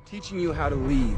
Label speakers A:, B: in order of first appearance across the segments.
A: teaching you how to lead,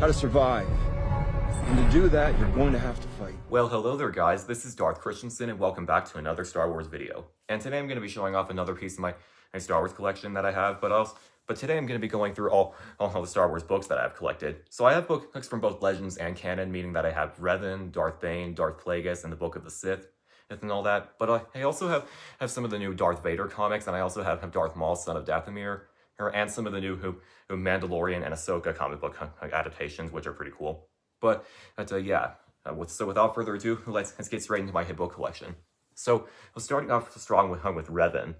A: how to survive. And to do that, you're going to have to fight.
B: Well, hello there guys, this is Darth Christensen and welcome back to another Star Wars video. And today I'm going to be showing off another piece of my Star Wars collection that I have, but today I'm going to be going through all the Star Wars books that I've collected. So I have books from both Legends and Canon, meaning that I have Revan, Darth Bane, Darth Plagueis, and the Book of the Sith, and all that. But I also have some of the new Darth Vader comics, and I also have Darth Maul, Son of Dathomir, and some of the new Mandalorian and Ahsoka comic book adaptations, which are pretty cool. But yeah, so without further ado, let's get straight into my hit book collection. So I was starting off strong with Revan,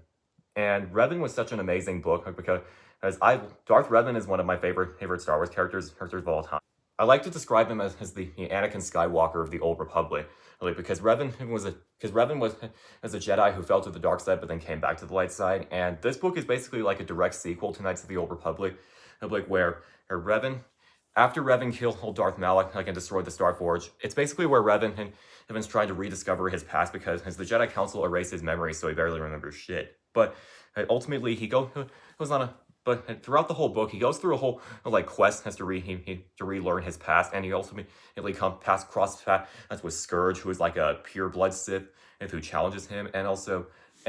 B: and Revan was such an amazing book because Darth Revan is one of my favorite Star Wars characters of all time. I like to describe him as the Anakin Skywalker of the Old Republic, because Revan was a Jedi who fell to the dark side but then came back to the light side. And this book is basically like a direct sequel to Knights of the Old Republic, where after Revan killed Darth Malak and destroyed the Starforge, it's basically where Revan's trying to rediscover his past because the Jedi Council erased his memory, so he barely remembers shit. But ultimately, he goes on a... But throughout the whole book, he goes through a whole quest to relearn his past, and he ultimately cross paths with Scourge, who is like a pure blood Sith, and who challenges him, and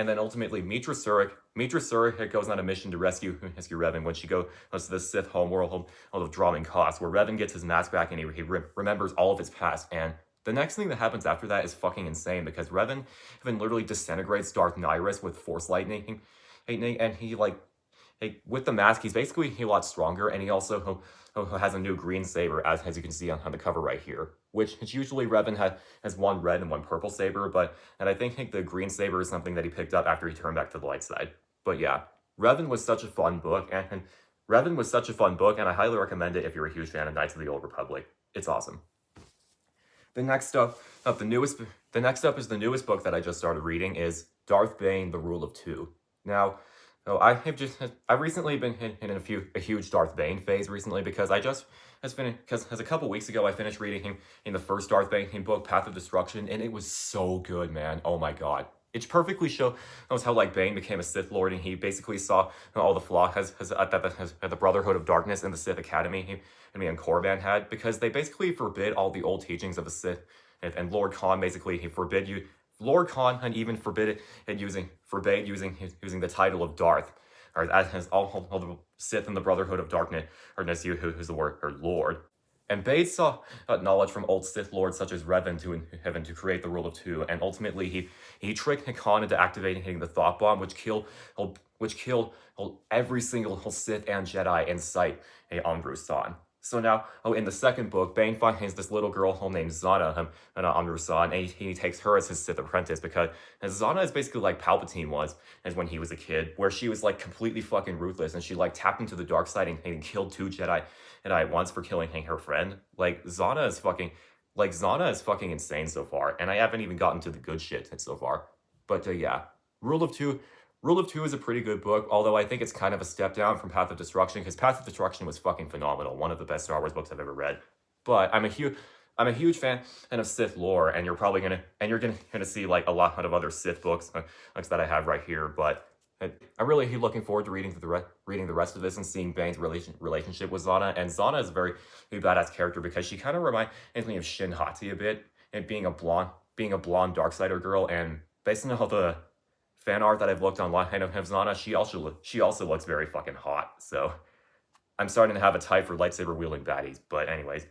B: then ultimately Mitra Surik goes on a mission to rescue Revan when she goes to the Sith homeworld of Dromund Kaas, where Revan gets his mask back and he remembers all of his past. And the next thing that happens after that is fucking insane, because Revan literally disintegrates Darth Nihilus with Force lightning, and he with the mask, he's basically a lot stronger, and he also has a new green saber, as you can see on the cover right here, which usually Revan has one red and one purple saber, and I think the green saber is something that he picked up after he turned back to the light side. But yeah, Revan was such a fun book, and I highly recommend it if you're a huge fan of Knights of the Old Republic. It's awesome. The next up is the newest book that I just started reading is Darth Bane: The Rule of Two. Now, I've recently been in a huge Darth Bane phase recently, because a couple weeks ago I finished reading him in the first Darth Bane book, Path of Destruction, and it was so good, man. Oh my god. It perfectly shows how Bane became a Sith Lord, and he basically saw all the flaws that the Brotherhood of Darkness and the Sith Academy and Korriban had, because they basically forbid all the old teachings of the Sith, and Lord Khan basically forbade even forbade using the title of Darth, or as all the Sith and the Brotherhood of Darkness, or who's the word, or Lord. And Bane saw knowledge from old Sith Lords such as Revan to create the Rule of Two, and ultimately he tricked Khan into activating the Thought Bomb, which killed every single Sith and Jedi in sight on Ruusan. So now, in the second book, Bane finds this little girl named Zana on Ruusan, and he takes her as his Sith apprentice, because Zana is basically like Palpatine was as when he was a kid, where she was completely fucking ruthless, and she tapped into the dark side and killed 2 Jedi at once for killing her friend. Zana is fucking insane so far, and I haven't even gotten to the good shit so far. But yeah, Rule of Two is a pretty good book, although I think it's kind of a step down from Path of Destruction, because Path of Destruction was fucking phenomenal, one of the best Star Wars books I've ever read. But I'm a huge fan of Sith lore, and you're gonna see a lot of other Sith books that I have right here. But I'm really looking forward to reading the rest of this and seeing Bane's relationship with Zana. And Zana is a very badass character, because she kind of reminds me of Shin Hati a bit, and being a blonde Darksider girl. And based on all the fan art that I've looked online of Zana, she also looks very fucking hot. So I'm starting to have a type for lightsaber wielding baddies. But anyways,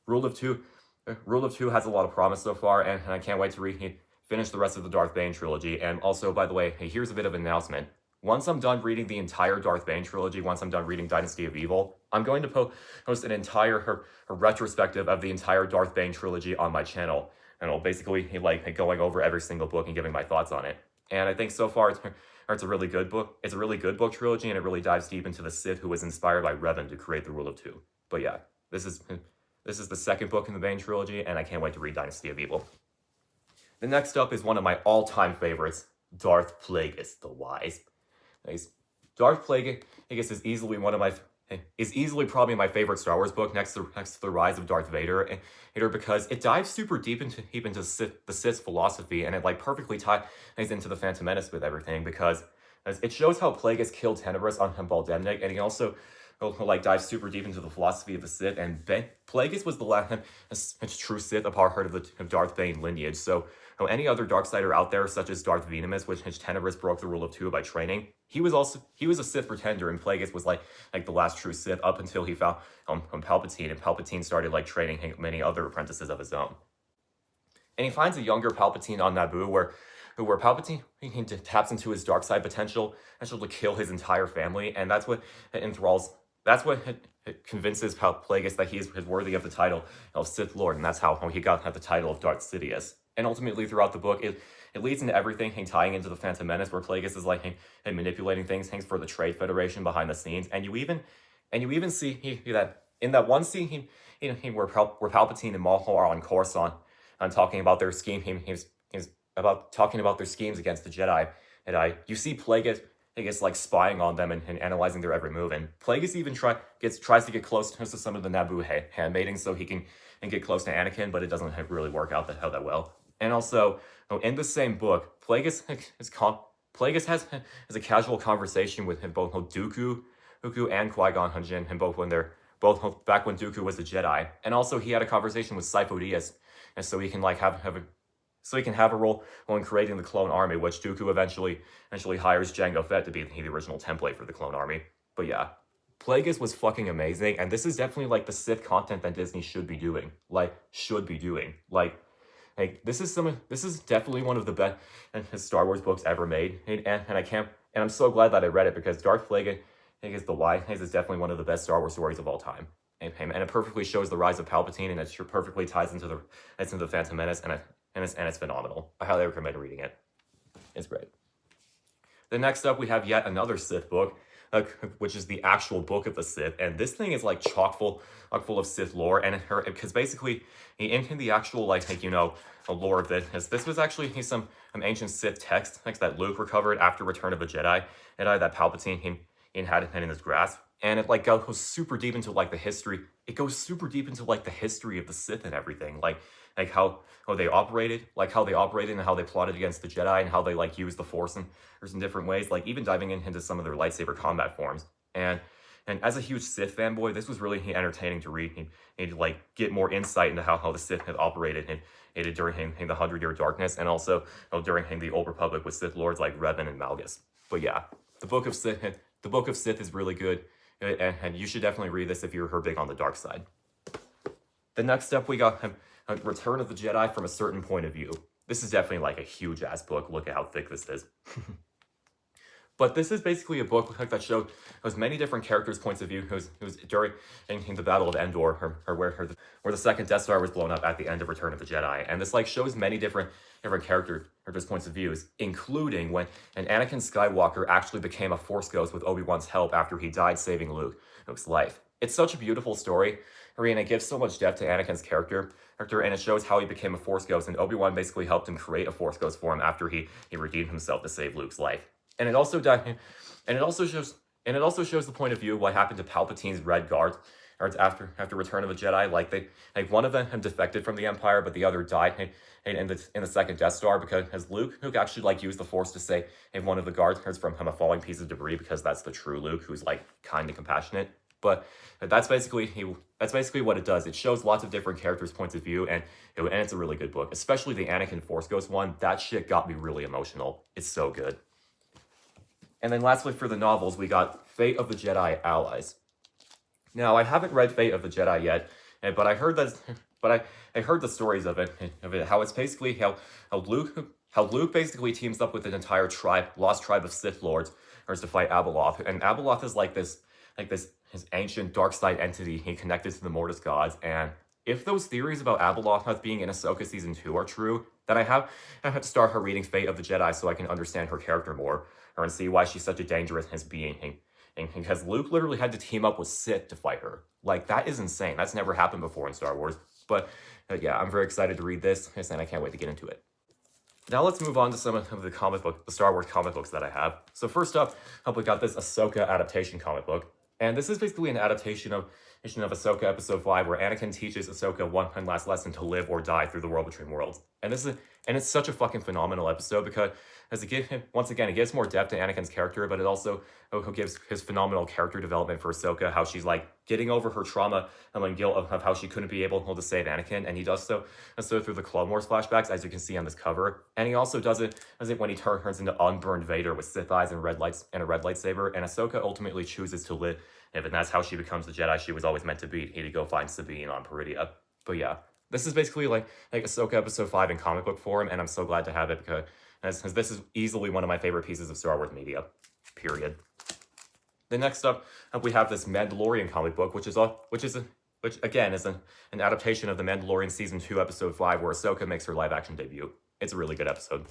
B: Rule of Two has a lot of promise so far, and I can't wait to finish the rest of the Darth Bane trilogy. And also, by the way, here's a bit of an announcement. Once I'm done reading the entire Darth Bane trilogy, once I'm done reading Dynasty of Evil, I'm going to post an entire retrospective of the entire Darth Bane trilogy on my channel, and I'll basically going over every single book and giving my thoughts on it. And I think so far it's a really good book. It's a really good book trilogy, and it really dives deep into the Sith who was inspired by Revan to create the Rule of Two. But yeah, this is the second book in the Bane trilogy, and I can't wait to read Dynasty of Evil. The next up is one of my all-time favorites, Darth Plagueis the Wise. Darth Plagueis is easily probably my favorite Star Wars book, next to the Rise of Darth Vader, because it dives super deep into the Sith's philosophy, and it perfectly ties into the Phantom Menace with everything, because it shows how Plagueis killed Tenebris on Baldemnik, and he also like dive super deep into the philosophy of the Sith, and Plagueis was the last true Sith, a part of the Darth Bane lineage. So any other Darksider out there, such as Darth Venemus, which Tenebrous broke the rule of two by training, he was a Sith pretender, and Plagueis was like the last true Sith up until he found Palpatine, and Palpatine started like training many other apprentices of his own. And he finds a younger Palpatine on Naboo, where Palpatine he taps into his dark side potential to kill his entire family, and that's what enthralls. That's what convinces Plagueis that he is worthy of the title of Sith Lord, and that's how he got the title of Darth Sidious. And ultimately, throughout the book, it leads into everything, tying into the Phantom Menace, where Plagueis is like manipulating things for the Trade Federation behind the scenes, and you even see that in that one scene, where Palpatine and Maul are on Coruscant, and talking about their scheme, he's about talking about their schemes against the Jedi, and you see Plagueis like spying on them and analyzing their every move, and Plagueis even tries to get close to some of the Naboo handmaidens so he can get close to Anakin, but it doesn't really work out that well. And also, in the same book, Plagueis has a casual conversation with both Dooku and Qui-Gon Jinn, and both back when Dooku was a Jedi, and also he had a conversation with Sifo Dyas, and so he can have a role in creating the clone army, which Dooku eventually hires Jango Fett to be the original template for the clone army. But yeah, Plagueis was fucking amazing, and this is definitely like the Sith content that Disney should be doing. This is definitely one of the best Star Wars books ever made, and I'm so glad that I read it, because Darth Plagueis is definitely one of the best Star Wars stories of all time. And it perfectly shows the rise of Palpatine, and it perfectly ties into the Phantom Menace, and it's phenomenal. I highly recommend reading it. It's great. Then next up, we have yet another Sith book, which is the actual book of the Sith, and this thing is like chock full of Sith lore, and because basically in the actual the lore of this was actually some ancient Sith text that Luke recovered after Return of the Jedi, and that Palpatine had in his grasp. And it goes super deep into the history. It goes super deep into the history of the Sith and everything, how they operated, and how they plotted against the Jedi, and how they used the Force in different ways, even diving into some of their lightsaber combat forms. And as a huge Sith fanboy, this was really entertaining to read and get more insight into how the Sith had operated and during the 100-Year Darkness, and also during the Old Republic with Sith lords like Revan and Malgus. But yeah, the Book of Sith is really good. And you should definitely read this if you're big on the dark side. The next up, we got Return of the Jedi from a Certain Point of View. This is definitely a huge-ass book. Look at how thick this is. But this is basically a book that shows many different characters' points of view. Who's during the Battle of Endor, where the second Death Star was blown up at the end of Return of the Jedi. And this shows many different characters' points of views, including when Anakin Skywalker actually became a Force ghost with Obi-Wan's help after he died saving Luke's life. It's such a beautiful story, and it gives so much depth to Anakin's character, and it shows how he became a Force ghost, and Obi-Wan basically helped him create a Force ghost for him after he redeemed himself to save Luke's life. And it also shows the point of view of what happened to Palpatine's Red Guards after Return of the Jedi. One of them had defected from the Empire, but the other died in the second Death Star, because Luke actually used the Force to save one of the guards from a falling piece of debris, because that's the true Luke, who's kind and compassionate. But that's basically what it does. It shows lots of different characters' points of view, and it's a really good book, especially the Anakin Force Ghost one. That shit got me really emotional. It's so good. And then lastly, for the novels, we got Fate of the Jedi Allies. Now, I haven't read Fate of the Jedi yet, but I heard I heard the stories of it, how it's basically how Luke basically teams up with an entire lost tribe of Sith lords to fight Abeloth, and Abeloth is this ancient dark side entity connected to the Mortis gods. And if those theories about Abeloth being in Ahsoka Season 2 are true, then I have to start her reading Fate of the Jedi so I can understand her character more, and see why she's such a dangerous being. And because Luke literally had to team up with Sith to fight her. That is insane. That's never happened before in Star Wars. But yeah, I'm very excited to read this, and I can't wait to get into it. Now let's move on to some of the Star Wars comic books that I have. So first up, we got this Ahsoka adaptation comic book. And this is basically an adaptation of of Ahsoka Episode 5, where Anakin teaches Ahsoka one last lesson to live or die through the world between worlds. And it's such a fucking phenomenal episode because once again, it gives more depth to Anakin's character, but it also gives his phenomenal character development for Ahsoka, how she's like getting over her trauma and guilt of how she couldn't be able to save Anakin, and he does so through the Clone Wars flashbacks, as you can see on this cover, and he also does it when he turns into unburned Vader with Sith eyes and red lights and a red lightsaber, and Ahsoka ultimately chooses to live, and that's how she becomes the Jedi she was always meant to be. He to go find Sabine on Peridia. But yeah, this is basically like Ahsoka Episode 5 in comic book form, and I'm so glad to have it because as this is easily one of my favorite pieces of Star Wars media, period. Then next up, we have this Mandalorian comic book, which again is an adaptation of the Mandalorian Season 2, Episode 5, where Ahsoka makes her live-action debut. It's a really good episode.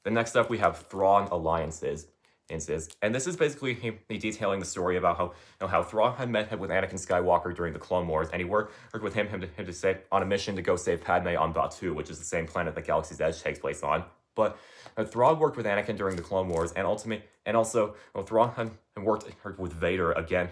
B: Then next up, we have Thrawn Alliances. And this is basically him detailing the story about how Thrawn had met with Anakin Skywalker during the Clone Wars, and he worked with him to say on a mission to go save Padme on Batuu, which is the same planet that Galaxy's Edge takes place on. But Thrawn worked with Anakin during the Clone Wars, and also Thrawn had worked with Vader again,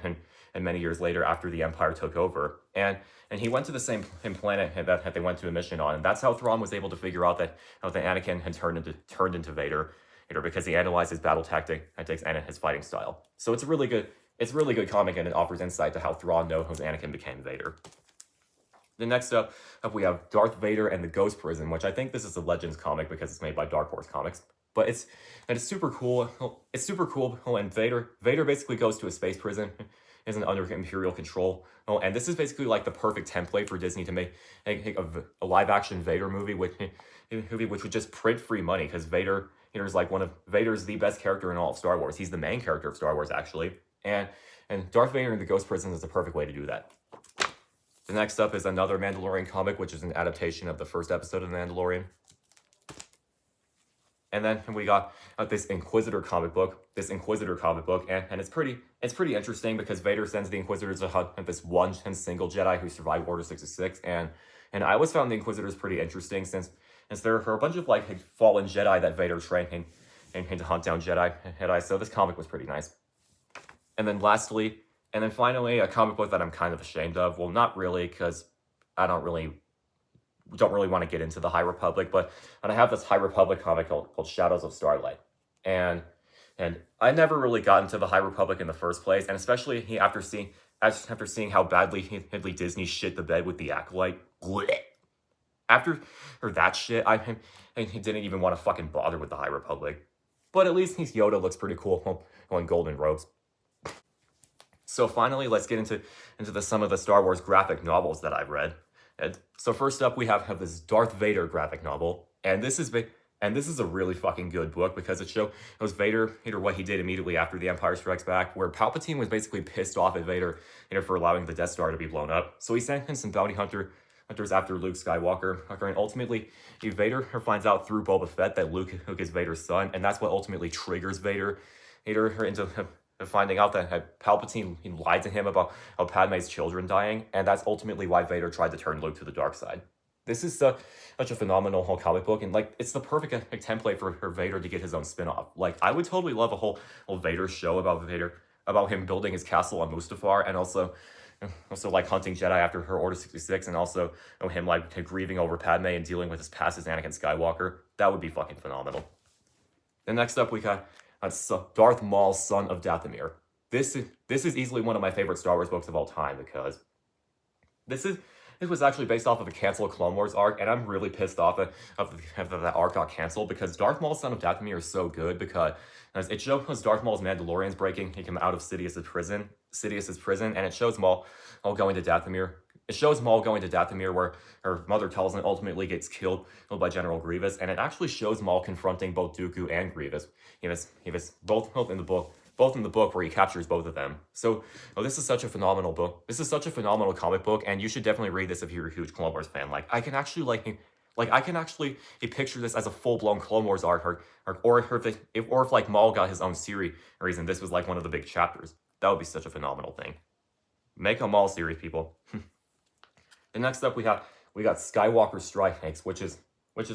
B: and many years later after the Empire took over, and he went to the same planet that they went to a mission on, and that's how Thrawn was able to figure out that Anakin had turned into Vader, because he analyzed his battle tactics and his fighting style. So it's a really good comic, and it offers insight to how Thrawn knows Anakin became Vader. Then next up, we have Darth Vader and the Ghost Prison, which I think this is a Legends comic because it's made by Dark Horse Comics. But it's super cool. It's super cool. And Vader basically goes to a space prison, isn't under Imperial control. And this is basically like the perfect template for Disney to make a live-action Vader movie, which would just print free money, because Vader is like Vader's the best character in all of Star Wars. He's the main character of Star Wars, actually. And Darth Vader and the Ghost Prison is the perfect way to do that. The next up is another Mandalorian comic, which is an adaptation of the first episode of The Mandalorian. And then we got this Inquisitor comic book, and it's pretty interesting because Vader sends the Inquisitors to hunt this one single Jedi who survived Order 66, and I always found the Inquisitors pretty interesting since there are a bunch of like fallen Jedi that Vader trained and to hunt down Jedi, so this comic was pretty nice. And then finally, a comic book that I'm kind of ashamed of. Well, not really, because I don't really want to get into the High Republic, but I have this High Republic comic called Shadows of Starlight. And I never really got into the High Republic in the first place, and especially after seeing how badly Disney shit the bed with the Acolyte. After that shit, I didn't even want to fucking bother with the High Republic. But at least Yoda looks pretty cool in golden robes. So finally, let's get into some of the Star Wars graphic novels that I've read. So first up, we have this Darth Vader graphic novel, and this is a really fucking good book because it shows Vader, what he did immediately after The Empire Strikes Back, where Palpatine was basically pissed off at Vader, for allowing the Death Star to be blown up. So he sent in some bounty hunters after Luke Skywalker, and ultimately Vader finds out through Boba Fett that Luke is Vader's son, and that's what ultimately triggers Vader into finding out that Palpatine lied to him about how Padme's children dying, and that's ultimately why Vader tried to turn Luke to the dark side. This is such a phenomenal whole comic book, and it's the perfect template for Vader to get his own spin-off. I would totally love a whole Vader show about him building his castle on Mustafar, and also hunting Jedi after her Order 66, and also him grieving over Padme and dealing with his past as Anakin Skywalker. That would be fucking phenomenal. Then next up, we got Darth Maul, Son of Dathomir. This is easily one of my favorite Star Wars books of all time because this was actually based off of a canceled Clone Wars arc, and I'm really pissed off that arc got canceled because Darth Maul, Son of Dathomir is so good because it shows Darth Maul's Mandalorians breaking him out of Sidious's prison, and it shows Maul going to Dathomir. It shows Maul going to Dathomir, where her mother Talzin ultimately gets killed by General Grievous, and it actually shows Maul confronting both Dooku and Grievous. He was both in the book where he captures both of them. So this is such a phenomenal book. This is such a phenomenal comic book, and you should definitely read this if you're a huge Clone Wars fan. I can actually picture this as a full-blown Clone Wars arc, or if Maul got his own series, and this was one of the big chapters. That would be such a phenomenal thing. Make a Maul series, people. And next up, we got Skywalker Strikes, which is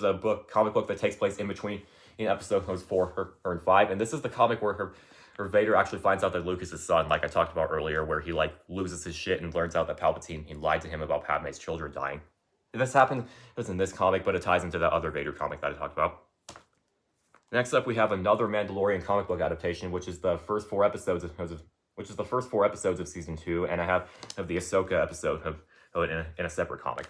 B: a comic book that takes place in between in episodes 4 and 5. And this is the comic where Vader actually finds out that Luke is his son, like I talked about earlier, where he like loses his shit and learns out that Palpatine, he lied to him about Padme's children dying. This happened, it was in this comic, but it ties into that other Vader comic that I talked about. Next up, we have another Mandalorian comic book adaptation, which is the first 4 episodes of season 2, and I have the Ahsoka episode in a separate comic.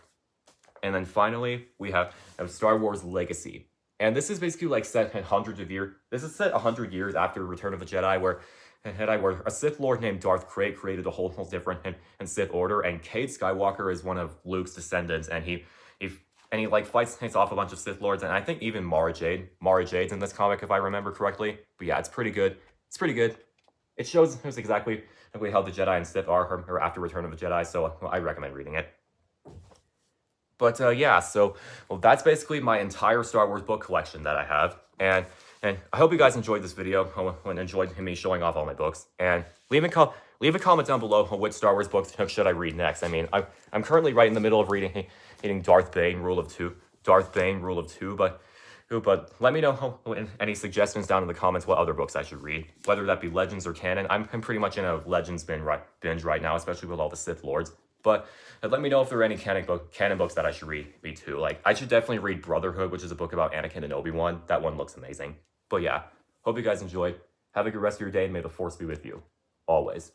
B: And then finally, we have Star Wars Legacy. And this is basically like set hundreds of years. This is set 100 years after Return of the Jedi, where a Sith Lord named Darth Plagueis created a whole different and Sith order, and Cade Skywalker is one of Luke's descendants, and he like fights off a bunch of Sith Lords, and I think even Mara Jade's in this comic if I remember correctly. But yeah, it's pretty good. It's pretty good. It shows exactly how the Jedi and Sith are after Return of the Jedi, so I recommend reading it. But yeah, so that's basically my entire Star Wars book collection that I have, and I hope you guys enjoyed this video and enjoyed me showing off all my books. And leave a comment down below on which Star Wars books should I read next. I mean, I'm currently right in the middle of reading Darth Bane Rule of Two, but let me know any suggestions down in the comments what other books I should read, whether that be Legends or Canon. I'm pretty much in a Legends binge right now, especially with all the Sith Lords. But let me know if there are any canon books that I should read too. Like, I should definitely read Brotherhood, which is a book about Anakin and Obi-Wan. That one looks amazing. But yeah, hope you guys enjoyed. Have a good rest of your day, and may the Force be with you. Always.